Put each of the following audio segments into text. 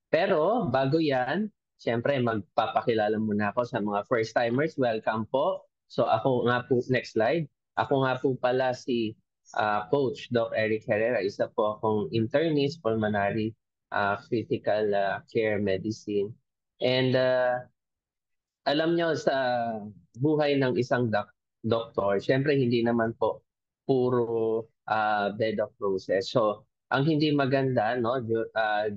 Pero bago yan, siyempre magpapakilala muna ako sa mga first-timers. Welcome po. So ako nga po, next slide. Ako nga po pala si Coach Doc Eric Herrera. Isa po akong internist, pulmonary critical care medicine. And alam nyo sa buhay ng isang doktor, syempre hindi naman po puro bed of roses. So, ang hindi maganda no uh,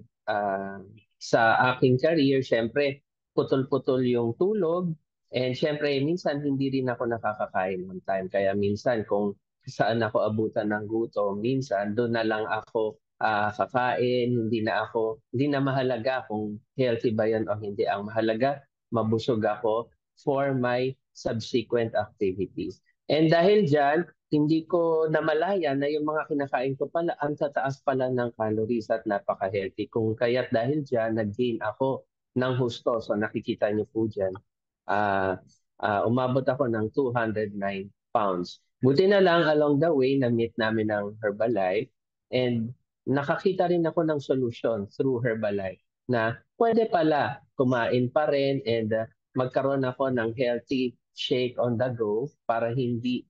sa aking career, syempre putol-putol yung tulog and syempre minsan hindi rin ako nakakakain on time. Kaya minsan kung saan ako abutan ng gutom, minsan doon na lang ako kakain, hindi na mahalaga kung healthy ba yan o hindi. Ang mahalaga mabusog ako for my subsequent activities. And dahil dyan, hindi ko namalaya na yung mga kinakain ko pala, ang tataas pala ng calories at napaka-healthy. Kung kaya't dahil dyan, nag-gain ako ng husto. So nakikita niyo po dyan, uh, umabot ako ng 209 pounds. Buti na lang along the way, na-meet namin ng Herbalife and nakakita rin ako ng solution through Herbalife na pwede pala kumain pa rin and magkaroon ako ng healthy shake on the go para hindi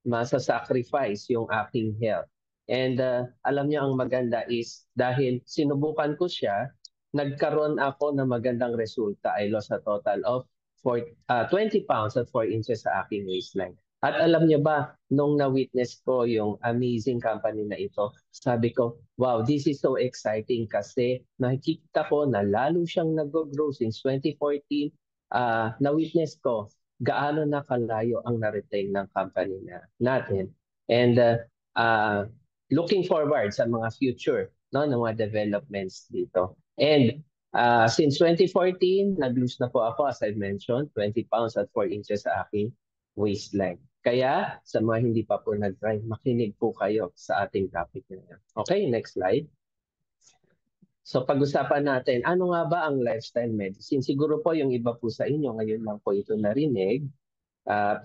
masasacrifice yung aking health. And alam niyo ang maganda is dahil sinubukan ko siya, nagkaroon ako ng magandang resulta. I lost a total of 20 pounds at 4 inches sa aking waistline. At alam niyo ba, nung na-witness ko yung amazing company na ito, sabi ko, wow, this is so exciting kasi nakikita ko na lalo siyang nag-grow since 2014. Na-witness ko gaano na kalayo ang na-retain ng company natin. And looking forward sa mga future no, ng mga developments dito. And since 2014, nag-lose na po ako, as I mentioned, 20 pounds at 4 inches sa aking waistline. Kaya sa mga hindi pa po nag-try, makinig po kayo sa ating topic ngayon. Okay, next slide. So pag-usapan natin, ano nga ba ang lifestyle medicine? Siguro po yung iba po sa inyo, ngayon lang po ito narinig.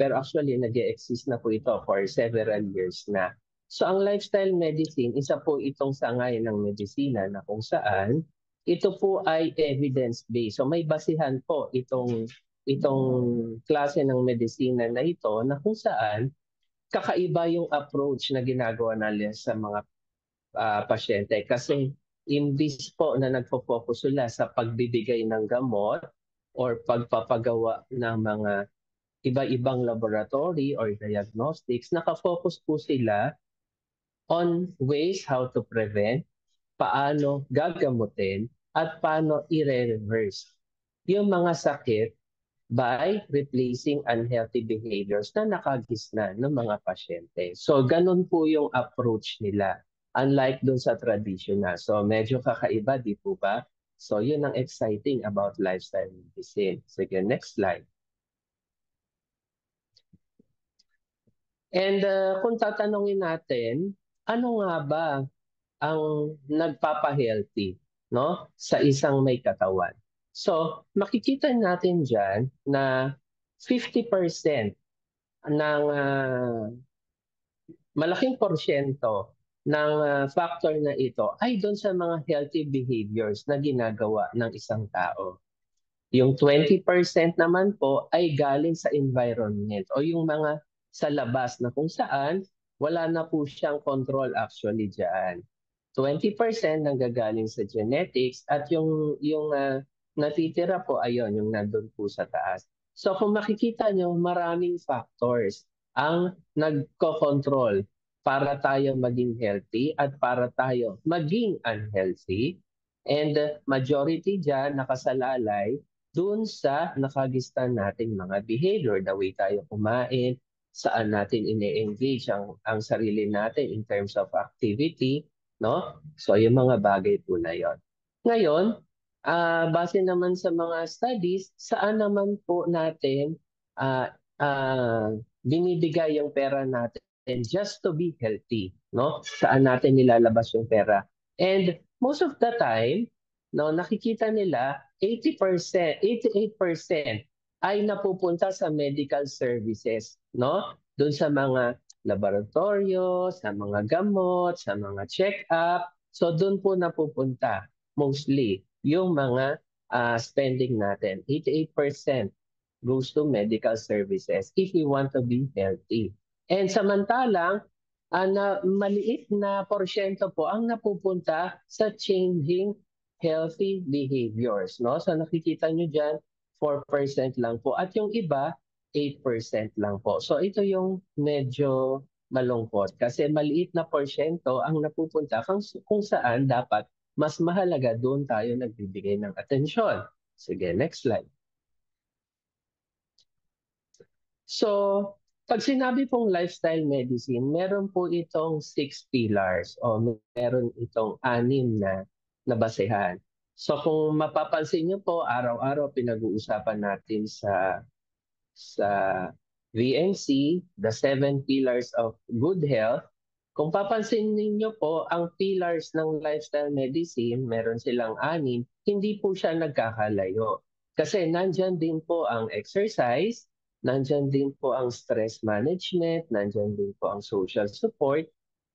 Pero actually, nag-exist na po ito for several years na. So ang lifestyle medicine, isa po itong sangay ng medisina na kung saan ito po ay evidence-based. So may basihan po itong klase ng medisina na ito na kung saan kakaiba yung approach na ginagawa nila sa mga pasyente. Kasi imbis po na nagpo-focus sila sa pagbibigay ng gamot or pagpapagawa ng mga iba-ibang laboratory or diagnostics, nakafocus po sila on ways how to prevent, paano gagamutin, at paano i-reverse yung mga sakit by replacing unhealthy behaviors na nakagisnan ng mga pasyente. So, ganun po yung approach nila. Unlike dun sa traditional. So, medyo kakaiba, di po ba? So, yun ang exciting about lifestyle medicine. Sige, next slide. And kung tatanungin natin, ano nga ba ang nagpapa-healthy no, sa isang may katawan? So, makikita natin dyan na 50% ng malaking porsyento ng factor na ito ay doon sa mga healthy behaviors na ginagawa ng isang tao. Yung 20% naman po ay galing sa environment o yung mga sa labas na kung saan wala na po siyang control actually dyan. 20% nanggagaling sa genetics at yung natitira po ayon yung nandun po sa taas. So kung makikita nyo, maraming factors ang nagko-control para tayo maging healthy at para tayo maging unhealthy. And majority dyan nakasalalay dun sa nakagistan nating mga behavior, the way tayo kumain, saan natin ine-engage ang sarili natin in terms of activity, no? So yung mga bagay po na yon. Ngayon, base naman sa mga studies, saan naman po natin binibigay yung pera natin just to be healthy, no? Saan natin nilalabas yung pera? And most of the time, no, nakikita nila 80%, 88% ay napupunta sa medical services, no? Doon sa mga laboratorio, sa mga gamot, sa mga check-up. So doon po napupunta mostly. yung mga spending natin. 88% goes to medical services if we want to be healthy. And samantalang, maliit na porsyento po ang napupunta sa changing healthy behaviors. No? So nakikita nyo dyan, 4% lang po. At yung iba, 8% lang po. So ito yung medyo malungkot kasi maliit na porsyento ang napupunta kung saan dapat mas mahalaga doon tayo nagbibigay ng atensyon. Sige, next slide. So, pag sinabi pong lifestyle medicine, meron po itong 6 pillars o meron itong 6 na basehan. So kung mapapansin niyo po, araw-araw pinag-uusapan natin sa VNC, the 7 pillars of good health. Kung papansin niyo po, ang pillars ng lifestyle medicine, meron silang 6, hindi po siya nagkakalayo. Kasi nandyan din po ang exercise, nandyan din po ang stress management, nandyan din po ang social support,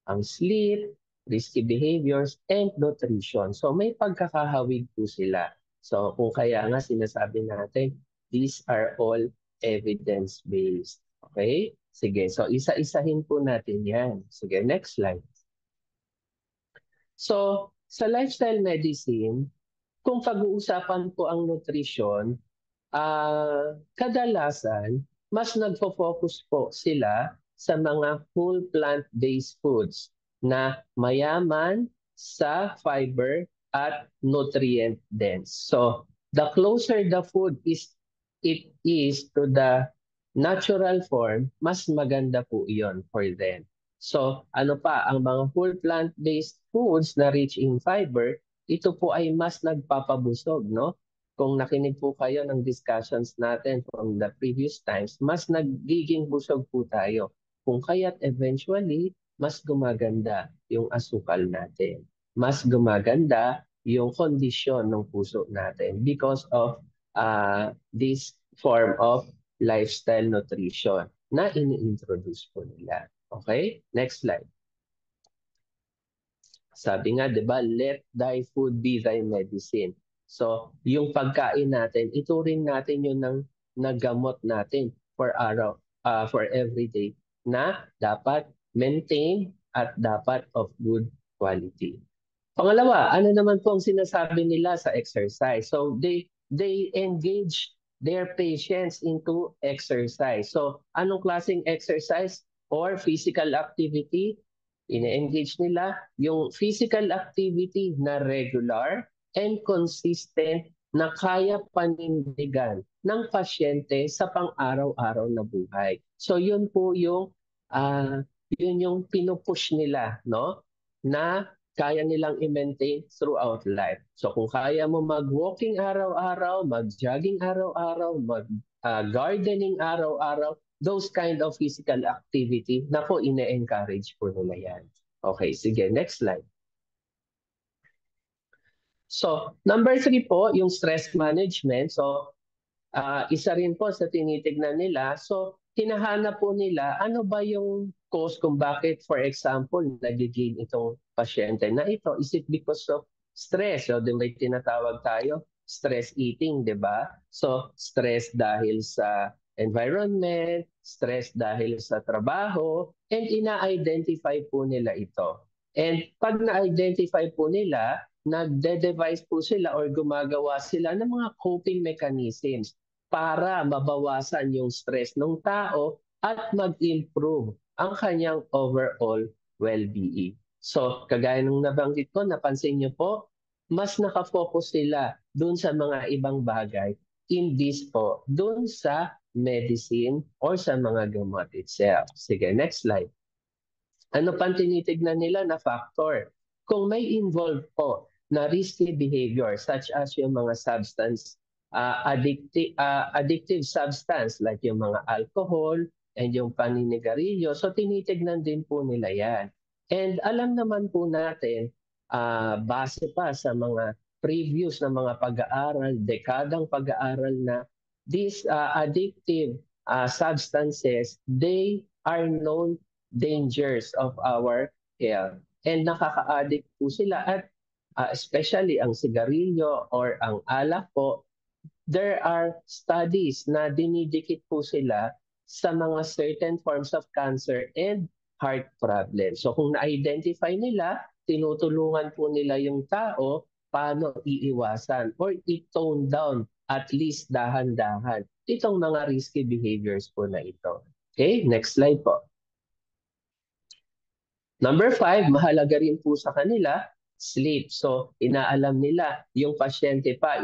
ang sleep, risky behaviors, and nutrition. So may pagkakahawig po sila. So kung kaya nga sinasabi natin, these are all evidence-based. Okay? Sige, so isa-isahin po natin yan. Sige, next slide. So sa lifestyle medicine, kung pag-uusapan po ang nutrition, kadalasan, mas nagfo-focus po sila sa mga whole plant-based foods na mayaman sa fiber at nutrient dense. So, the closer the food it is to the natural form, mas maganda po iyon for them. So, ano pa, ang mga whole plant-based foods na rich in fiber, ito po ay mas nagpapabusog, no? Kung nakinig po kayo ng discussions natin from the previous times, mas nagiging busog po tayo. Kung kaya't eventually, mas gumaganda yung asukal natin. Mas gumaganda yung kondisyon ng puso natin because of this form of lifestyle nutrition na ini-introduce po nila. Okay? Next slide. Sabi nga, di ba, let thy food be thy medicine. So, yung pagkain natin, ituring natin yun ng nagamot natin for araw, for everyday na dapat maintain at dapat of good quality. Pangalawa, ano naman po ang sinasabi nila sa exercise? So, they engage their patients into exercise. So, anong klaseng exercise or physical activity? Ine-engage nila yung physical activity na regular and consistent na kaya panindigan ng pasyente sa pang-araw-araw na buhay. So yun po yun yung pinupush nila, no? Na kaya nilang i-maintain throughout life. So kung kaya mo mag-walking araw-araw, mag-jogging araw-araw, mag-gardening araw-araw, those kind of physical activity, nako, ine-encourage po nila yan. Okay, sige, next slide. So, number 3 po, yung stress management. So, isa rin po sa tinitignan nila. So, hinahanap po nila, ano ba yung cause kung bakit, for example, nagiging itong pasyente na ito? Is it because of stress? So, may tinatawag tayo, stress eating, di ba? So, stress dahil sa environment, stress dahil sa trabaho, and ina-identify po nila ito. And pag na-identify po nila, nagde-devise po sila or gumagawa sila ng mga coping mechanisms para mabawasan yung stress ng tao at mag-improve ang kanyang overall well-being. So, kagaya ng nabanggit ko, napansin niyo po, mas nakafocus sila dun sa mga ibang bagay in this po, dun sa medicine or sa mga gamot itself. Sige, next slide. Ano pang tinitignan nila na factor? Kung may involved po na risky behavior such as yung mga addictive substance like yung mga alcohol and yung paninigarilyo, so tinitignan din po nila yan. And alam naman po natin, base pa sa mga previous na mga pag-aaral, dekadang pag-aaral na these addictive substances, they are known dangers of our health. And nakaka-addict po sila at especially ang sigarilyo or ang alak po, there are studies na dinidikit po sila sa mga certain forms of cancer and heart problems. So kung na-identify nila, tinutulungan po nila yung tao paano iiwasan or i-tone down at least dahan-dahan itong mga risky behaviors po na ito. Okay, next slide po. Number 5, mahalaga rin po sa kanila, sleep. So, inaalam nila yung pasyente ba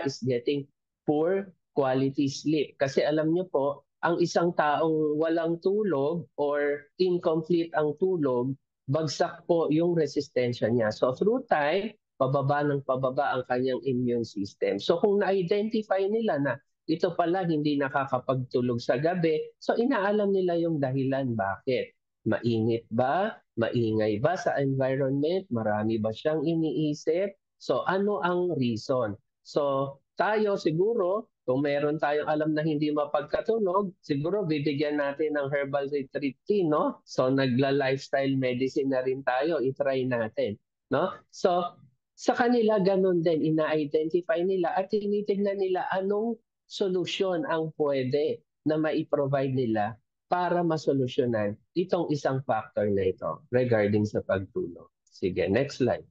is getting poor quality sleep. Kasi alam niyo po, ang isang taong walang tulog or incomplete ang tulog, bagsak po yung resistensya niya. So, through time, pababa ng pababa ang kanyang immune system. So, kung na-identify nila na ito pala hindi nakakapagtulog sa gabi, so inaalam nila yung dahilan bakit. Mainit ba? Maingay ba sa environment? Marami ba siyang iniisip? So ano ang reason? So tayo siguro, kung meron tayong alam na hindi mapagkatulog, siguro bibigyan natin ng herbal retreat tea, no? So nagla-lifestyle medicine na rin tayo, i-try natin, no? So sa kanila ganun din, ina-identify nila at tinitingnan nila anong solusyon ang pwede na mai-provide nila para masolusyonan itong isang factor na ito regarding sa pagtulog. Sige, next slide.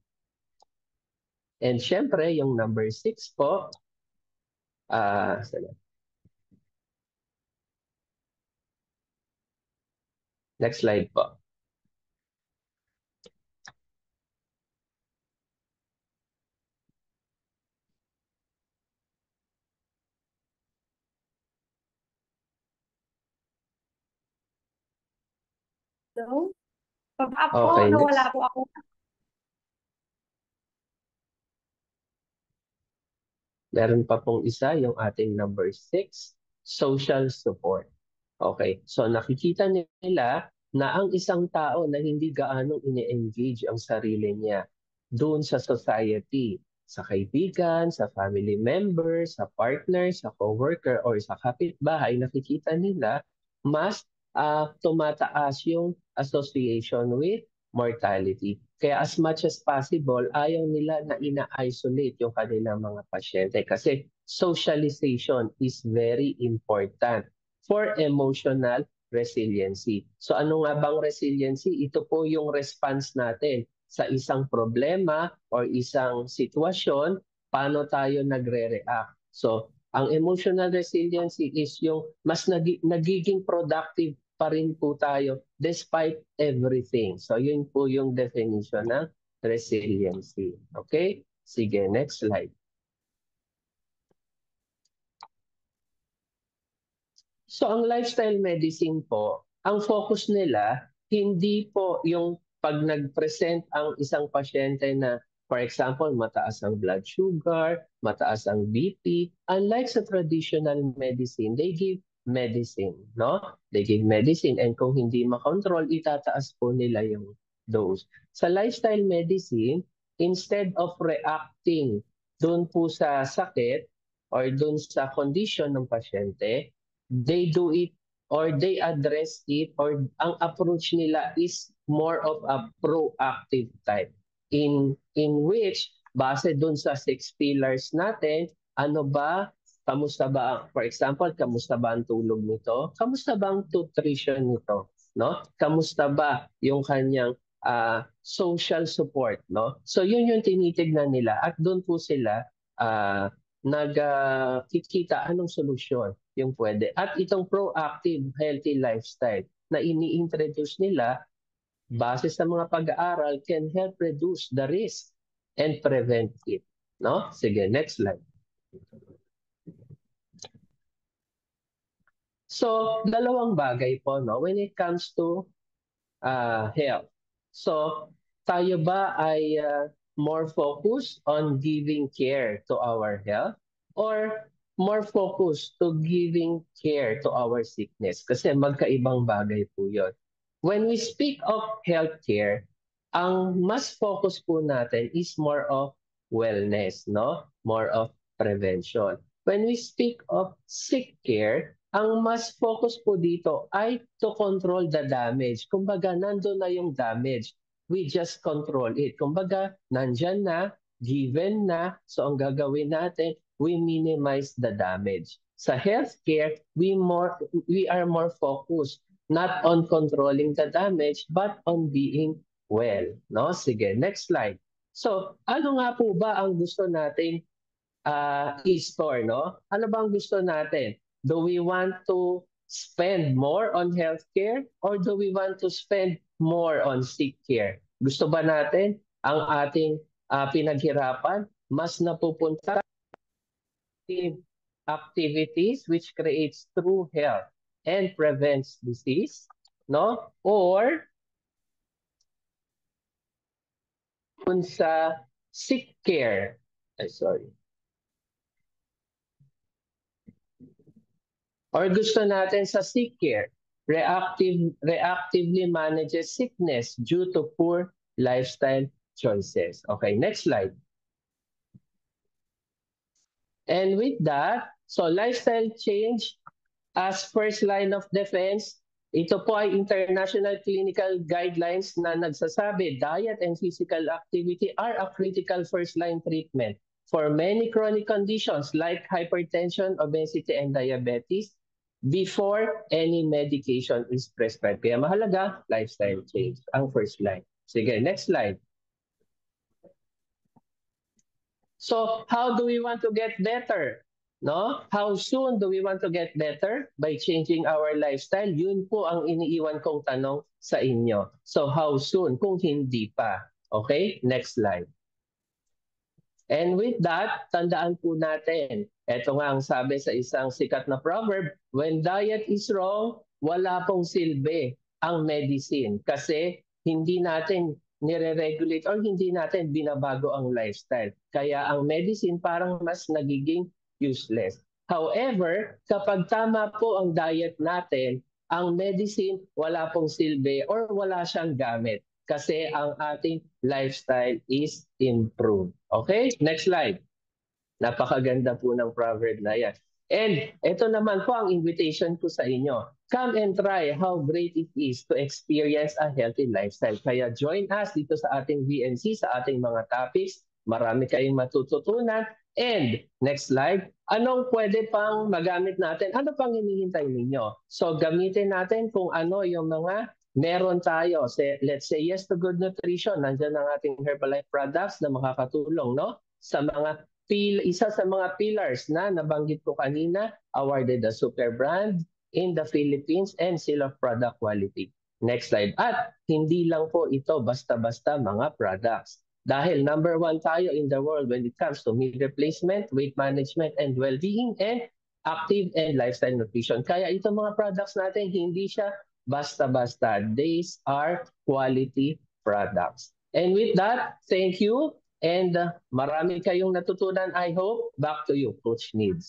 And syempre, yung number 6 po, next slide po. Hello? Pag-up po, Okay, nawala next. po ako. Meron pa pong isa, yung ating number 6, social support. Okay, so nakikita nila na ang isang tao na hindi gaano ini-engage ang sarili niya doon sa society, sa kaibigan, sa family members, sa partner, sa coworker, or sa kapitbahay, nakikita nila mas tumataas yung association with mortality. Kaya as much as possible, ayaw nila na ina-isolate yung kanilang mga pasyente kasi socialization is very important for emotional resiliency. So ano nga bang resiliency? Ito po yung response natin sa isang problema or isang sitwasyon, paano tayo nagre-react. So ang emotional resiliency is yung mas nagiging productive pa rin po tayo despite everything. So yun po yung definition ng resiliency. Okay? Sige, next slide. So ang lifestyle medicine po, ang focus nila, hindi po yung pag nag-present ang isang pasyente na, for example, mataas ang blood sugar, mataas ang BP, unlike sa traditional medicine, they give medicine, no? They give medicine and kung hindi makontrol, itataas po nila yung dose. Sa lifestyle medicine, instead of reacting doon po sa sakit or doon sa condition ng pasyente, they do it or they address it or ang approach nila is more of a proactive type in which base dun sa 6 pillars natin, ano ba, kamusta ba, for example, kamusta ba ang tulog nito? Kamusta ba ang nutrition nito? No? Kamusta ba yung kanyang social support, no? So yun yung tinitignan nila at doon po sila nagkikita anong solusyon yung pwede. At itong proactive healthy lifestyle na ini-introduce nila base sa mga pag-aaral can help reduce the risk and prevent it. No? Sige, next slide. So, dalawang bagay po no when it comes to health. So, tayo ba ay more focused on giving care to our health or more focused to giving care to our sickness? Kasi magkaibang bagay po yun. When we speak of healthcare, ang mas focus po natin is more of wellness, no? More of prevention. When we speak of sick care, ang mas focus po dito ay to control the damage. Kumbaga, nandun na yung damage. we just control it. Kumbaga, nandyan na, given na, so ang gagawin natin, we minimize the damage. Sa healthcare, we are more focused not on controlling the damage, but on being well. No? Sige, next slide. So, ano nga po ba ang gusto nating i-store? No? Ano ba ang gusto natin? Do we want to spend more on healthcare or do we want to spend more on sick care? Gusto ba natin ang ating pinaghirapan mas napupunta activities which creates true health and prevents disease, no? Or kung sa sick care, sorry. Or gusto natin sa sick care, reactively manages sickness due to poor lifestyle choices. Okay, next slide. And with that, so lifestyle change as first line of defense, ito po ay international clinical guidelines na nagsasabi diet and physical activity are a critical first line treatment for many chronic conditions like hypertension, obesity, and diabetes before any medication is prescribed. Kaya mahalaga, lifestyle change ang first line. Sige, next slide. So how do we want to get better? No? How soon do we want to get better? By changing our lifestyle. Yun po ang iniiwan kong tanong sa inyo. So how soon? Kung hindi pa. Okay? Next slide. And with that, tandaan po natin. Ito nga ang sabi sa isang sikat na proverb, when diet is wrong, wala pong silbi ang medicine. Kasi hindi natin nire-regulate or hindi natin binabago ang lifestyle. Kaya ang medicine parang mas nagiging useless. However, kapag tama po ang diet natin, ang medicine wala pong silbi or wala siyang gamit kasi ang ating lifestyle is improved. Okay? Next slide. Napakaganda po ng proverb na yan. And ito naman po ang invitation ko sa inyo. Come and try how great it is to experience a healthy lifestyle. Kaya join us dito sa ating VNC, sa ating mga topics. Marami kayong matututunan. And next slide, anong pwede pang magamit natin? Ano pang hinihintay ninyo? So gamitin natin kung ano yung mga meron tayo. Let's say yes to good nutrition. Nandiyan ang ating Herbalife products na makakatulong, no? Sa mga isa sa mga pillars na nabanggit ko kanina, awarded the super brand in the Philippines and seal of product quality. Next slide. At hindi lang po ito basta-basta mga products. Dahil number 1 tayo in the world when it comes to meal replacement, weight management, and well-being, and active and lifestyle nutrition. Kaya itong mga products natin, hindi siya basta-basta. These are quality products. And with that, thank you. And marami kayong natutunan, I hope. Back to you, Coach Needs.